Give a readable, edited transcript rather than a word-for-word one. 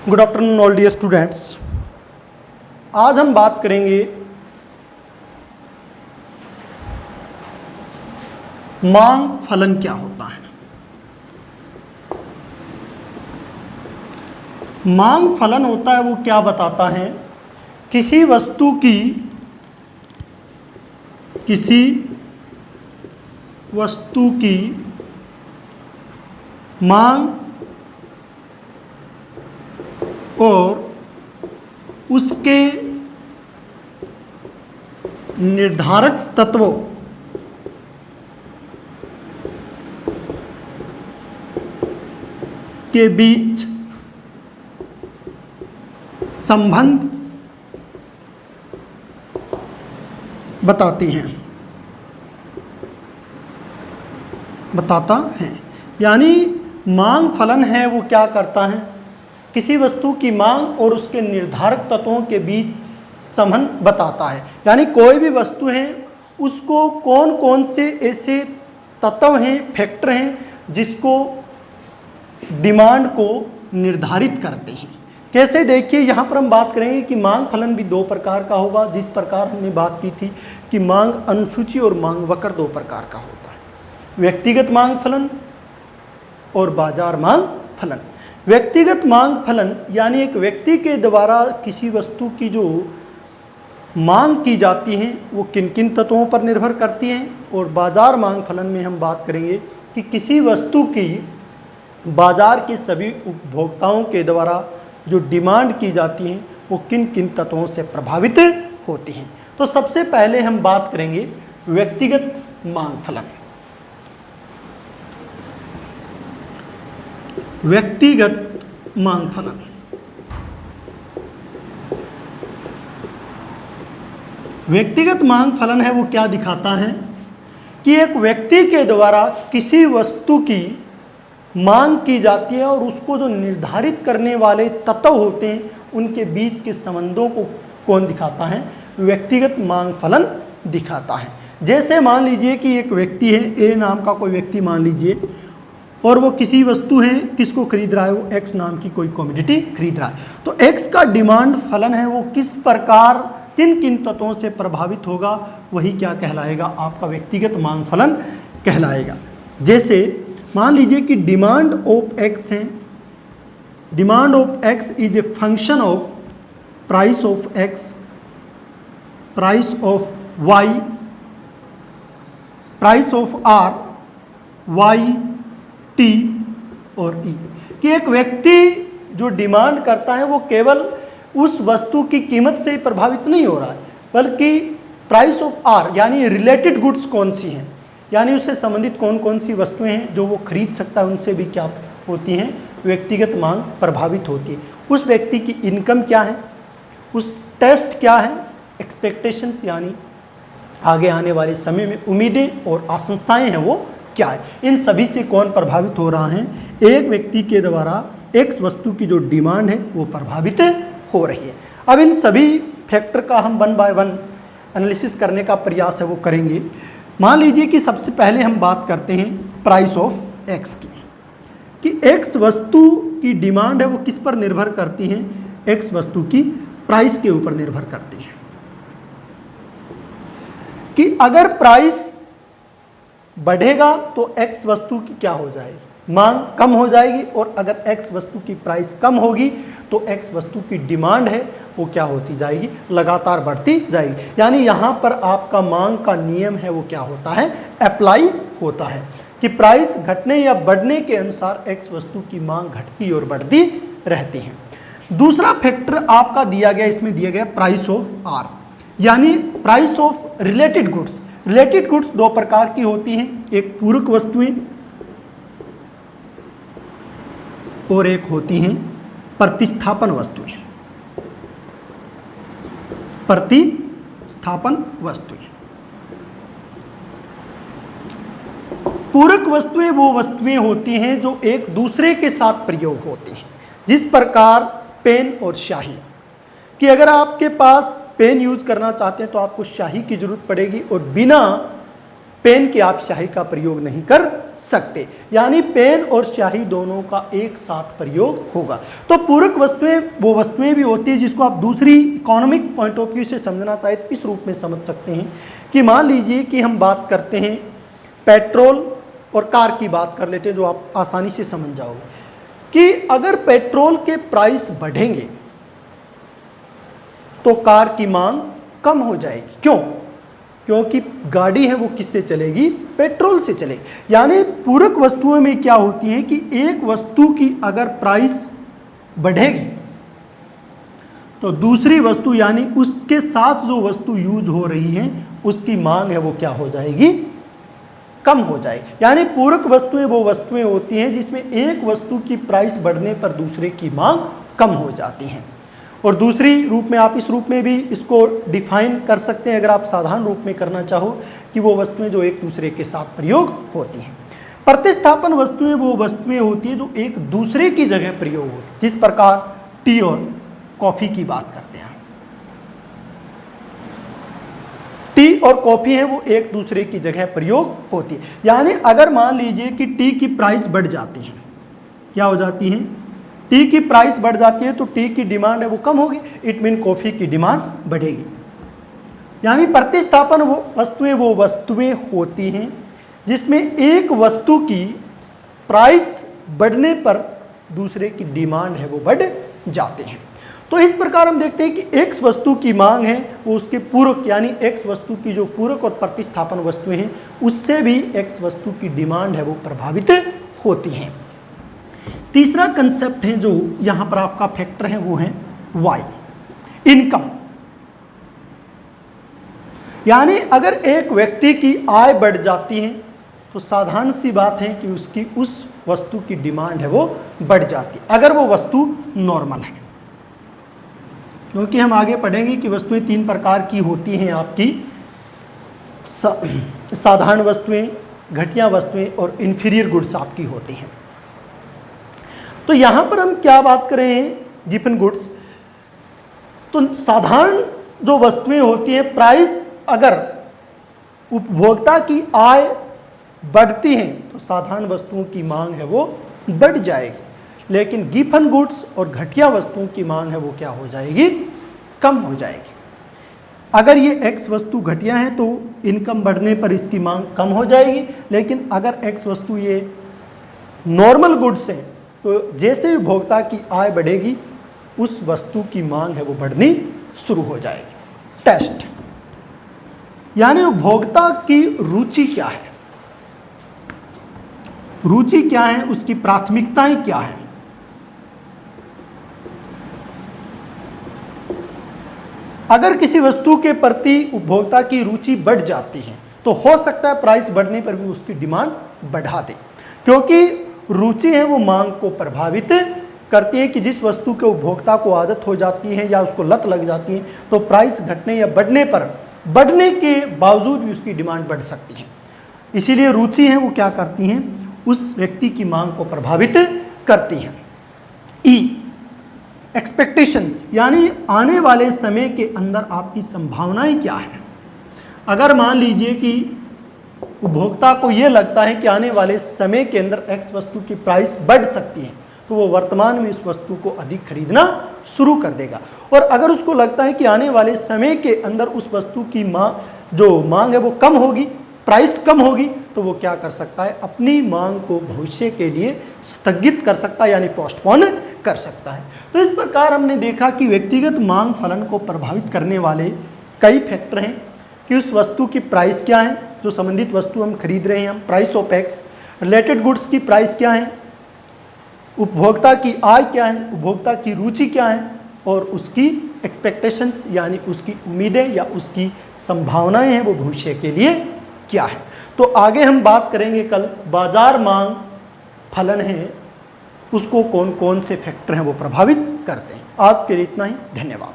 Good afternoon all dear students. आज हम बात करेंगे मांग फलन क्या होता है। मांग फलन होता है वो क्या बताता है, किसी वस्तु की मांग और उसके निर्धारक तत्वों के बीच संबंध बताता है। यानी मांग फलन है वो क्या करता है, किसी वस्तु की मांग और उसके निर्धारक तत्वों के बीच संबंध बताता है। यानी कोई भी वस्तु है उसको कौन कौन से ऐसे तत्व हैं, फैक्टर हैं जिसको डिमांड को निर्धारित करते हैं। कैसे, देखिए यहाँ पर हम बात करेंगे कि मांग फलन भी दो प्रकार का होगा। जिस प्रकार हमने बात की थी कि मांग अनुसूची और मांग वक्र दो प्रकार का होता है, व्यक्तिगत मांग फलन और बाजार मांग फलन। व्यक्तिगत मांग फलन यानी एक व्यक्ति के द्वारा किसी वस्तु की जो मांग की जाती है वो किन किन तत्वों पर निर्भर करती हैं। और बाजार मांग फलन में हम बात करेंगे कि किसी वस्तु की बाजार के सभी उपभोक्ताओं के द्वारा जो डिमांड की जाती है वो किन किन तत्वों से प्रभावित होती हैं। तो सबसे पहले हम बात करेंगे व्यक्तिगत मांग फलन। व्यक्तिगत मांग फलन व्यक्तिगत मांग फलन है वो क्या दिखाता है कि एक व्यक्ति के द्वारा किसी वस्तु की मांग की जाती है और उसको जो निर्धारित करने वाले तत्व होते हैं उनके बीच के संबंधों को कौन दिखाता है, व्यक्तिगत मांग फलन दिखाता है। जैसे मान लीजिए कि एक व्यक्ति है, ए नाम का कोई व्यक्ति मान लीजिए, और वो किसी वस्तु है किसको खरीद रहा है, वो एक्स नाम की कोई कमोडिटी खरीद रहा है। तो एक्स का डिमांड फलन है वो किस प्रकार किन किन तत्वों से प्रभावित होगा, वही क्या कहलाएगा, आपका व्यक्तिगत मांग फलन कहलाएगा। जैसे मान लीजिए कि डिमांड ऑफ एक्स है, demand of X is a function of price of X, price of Y, price of R, Y, T और ई। कि एक व्यक्ति जो डिमांड करता है वो केवल उस वस्तु की कीमत से ही प्रभावित नहीं हो रहा है, बल्कि प्राइस ऑफ आर यानी रिलेटेड गुड्स कौन सी हैं, यानी उससे संबंधित कौन कौन सी वस्तुएं हैं जो वो खरीद सकता है, उनसे भी क्या होती हैं, व्यक्तिगत मांग प्रभावित होती है। उस व्यक्ति की इनकम क्या है, उस टेस्ट क्या है, एक्सपेक्टेशंस यानी आगे आने वाले समय में उम्मीदें और आशंसाएं हैं वो क्या है, इन सभी से कौन प्रभावित हो रहा है, एक व्यक्ति के द्वारा एक्स वस्तु की जो डिमांड है वो प्रभावित हो रही है। अब इन सभी फैक्टर का हम वन बाय वन एनालिसिस करने का प्रयास है वो करेंगे। मान लीजिए कि सबसे पहले हम बात करते हैं प्राइस ऑफ एक्स की, कि एक्स वस्तु की डिमांड है वो किस पर निर्भर करती है, एक्स वस्तु की प्राइस के ऊपर निर्भर करती है। कि अगर प्राइस बढ़ेगा तो एक्स वस्तु की क्या हो जाएगी, मांग कम हो जाएगी, और अगर एक्स वस्तु की प्राइस कम होगी तो एक्स वस्तु की डिमांड है वो क्या होती जाएगी, लगातार बढ़ती जाएगी। यानी यहाँ पर आपका मांग का नियम है वो क्या होता है, अप्लाई होता है कि प्राइस घटने या बढ़ने के अनुसार एक्स वस्तु की मांग घटती और बढ़ती रहती है। दूसरा फैक्टर आपका दिया गया, इसमें दिया गया प्राइस ऑफ आर यानी price of related goods. Related goods दो प्रकार की होती हैं, एक पूरक वस्तुएं और एक होती हैं प्रतिस्थापन वस्तुएं। प्रतिस्थापन वस्तुएं, पूरक वस्तुएं वो वस्तुएं होती हैं जो एक दूसरे के साथ प्रयोग होती हैं। जिस प्रकार पेन और स्याही, कि अगर आपके पास पेन यूज करना चाहते हैं तो आपको स्याही की जरूरत पड़ेगी, और बिना पेन की आप स्याही का प्रयोग नहीं कर सकते, यानी पेन और स्याही दोनों का एक साथ प्रयोग होगा। तो पूरक वस्तुएं वो वस्तुएं भी होती है जिसको आप दूसरी इकोनॉमिक पॉइंट ऑफ व्यू से समझना चाहे तो इस रूप में समझ सकते हैं कि मान लीजिए कि हम बात करते हैं पेट्रोल और कार की बात कर लेते हैं, जो आप आसानी से समझ जाओगे कि अगर पेट्रोल के प्राइस बढ़ेंगे तो कार की मांग कम हो जाएगी। क्यों? क्योंकि गाड़ी है वो किससे चलेगी? पेट्रोल से चलेगी। यानी पूरक वस्तुओं में क्या होती है कि एक वस्तु की अगर प्राइस बढ़ेगी तो दूसरी वस्तु यानी उसके साथ जो वस्तु यूज हो रही है उसकी मांग है वो क्या हो जाएगी? कम हो जाएगी। यानी पूरक वस्तुएं वो वस्तुएं होती हैं जिसमें एक वस्तु की प्राइस बढ़ने पर दूसरे की मांग कम हो जाती हैं। और दूसरी रूप में आप इस रूप में भी इसको डिफाइन कर सकते हैं, अगर आप साधारण रूप में करना चाहो, कि वो वस्तुएं जो एक दूसरे के साथ प्रयोग होती हैं। प्रतिस्थापन वस्तुएं वो वस्तुएं होती हैं जो एक दूसरे की जगह प्रयोग होती हैं, जिस प्रकार टी और कॉफ़ी की बात करते हैं। टी और कॉफ़ी है वो एक दूसरे की जगह प्रयोग होती है। यानी अगर मान लीजिए कि टी की प्राइस बढ़ जाती है, क्या हो जाती है? टी की प्राइस बढ़ जाती है तो टी की डिमांड है वो कम होगी, इट मीन कॉफ़ी की डिमांड बढ़ेगी। यानी प्रतिस्थापन वो वस्तुएं होती हैं जिसमें एक वस्तु की प्राइस बढ़ने पर दूसरे की डिमांड है वो बढ़ जाते हैं। तो इस प्रकार हम देखते हैं कि एक्स वस्तु की मांग है वो उसके पूरक, यानी एक्स वस्तु की जो पूरक और प्रतिस्थापन वस्तुएं हैं उससे भी एक्स वस्तु की डिमांड है वो प्रभावित होती हैं। तीसरा कंसेप्ट है जो यहाँ पर आपका फैक्टर है वो है वाई, इनकम। यानी अगर एक व्यक्ति की आय बढ़ जाती है तो साधारण सी बात है कि उसकी उस वस्तु की डिमांड है वो बढ़ जाती है, अगर वो वस्तु नॉर्मल है। क्योंकि हम आगे पढ़ेंगे कि वस्तुएं तीन प्रकार की होती हैं आपकी, साधारण वस्तुएं, घटिया वस्तुएं और इंफीरियर गुड्स आपकी होती हैं। तो यहाँ पर हम क्या बात कर रहे हैं? Given goods. तो साधारण जो वस्तुएं होती हैं, प्राइस अगर उपभोक्ता की आय बढ़ती है तो साधारण वस्तुओं की मांग है वो बढ़ जाएगी, लेकिन गिवन गुड्स और घटिया वस्तुओं की मांग है वो क्या हो जाएगी? कम हो जाएगी। अगर ये एक्स वस्तु घटिया है तो इनकम बढ़ने पर इसकी मांग कम हो जाएगी, लेकिन अगर एक्स वस्तु ये नॉर्मल गुड्स है तो जैसे ही उपभोक्ता की आय बढ़ेगी उस वस्तु की मांग है वो बढ़नी शुरू हो जाएगी। टेस्ट, यानी उपभोक्ता की रुचि क्या है, रुचि क्या है, उसकी प्राथमिकताएं क्या है। अगर किसी वस्तु के प्रति उपभोक्ता की रुचि बढ़ जाती है तो हो सकता है प्राइस बढ़ने पर भी उसकी डिमांड बढ़ा दे, क्योंकि रुचि है वो मांग को प्रभावित करती है कि जिस वस्तु के उपभोक्ता को आदत हो जाती है या उसको लत लग जाती है तो प्राइस घटने या बढ़ने पर, बढ़ने के बावजूद भी उसकी डिमांड बढ़ सकती है। इसीलिए रुचि है वो क्या करती हैं? उस व्यक्ति की मांग को प्रभावित करती हैं। ई, एक्सपेक्टेशंस, यानी आने वाले समय के अंदर आपकी संभावनाएं क्या हैं। अगर मान लीजिए कि उपभोक्ता को ये लगता है कि आने वाले समय के अंदर एक्स वस्तु की प्राइस बढ़ सकती है तो वो वर्तमान में इस वस्तु को अधिक खरीदना शुरू कर देगा। और अगर उसको लगता है कि आने वाले समय के अंदर उस वस्तु की मांग है वो कम होगी, प्राइस कम होगी, तो वो क्या कर सकता है? अपनी मांग को भविष्य के लिए स्थगित कर सकता है, यानी पोस्टपोन कर सकता है। तो इस प्रकार हमने देखा कि व्यक्तिगत मांग फलन को प्रभावित करने वाले कई फैक्टर हैं कि उस वस्तु की प्राइस क्या है, जो संबंधित वस्तु हम खरीद रहे हैं, हम price of x, related goods की प्राइस क्या है, उपभोक्ता की आय क्या है, उपभोक्ता की रुचि क्या है, और उसकी एक्सपेक्टेशंस यानी उसकी उम्मीदें या उसकी संभावनाएं हैं वो भविष्य के लिए क्या है। तो आगे हम बात करेंगे कल बाजार मांग फलन है उसको कौन कौन से फैक्टर हैं वो प्रभावित करते हैं। आज के लिए इतना ही, धन्यवाद।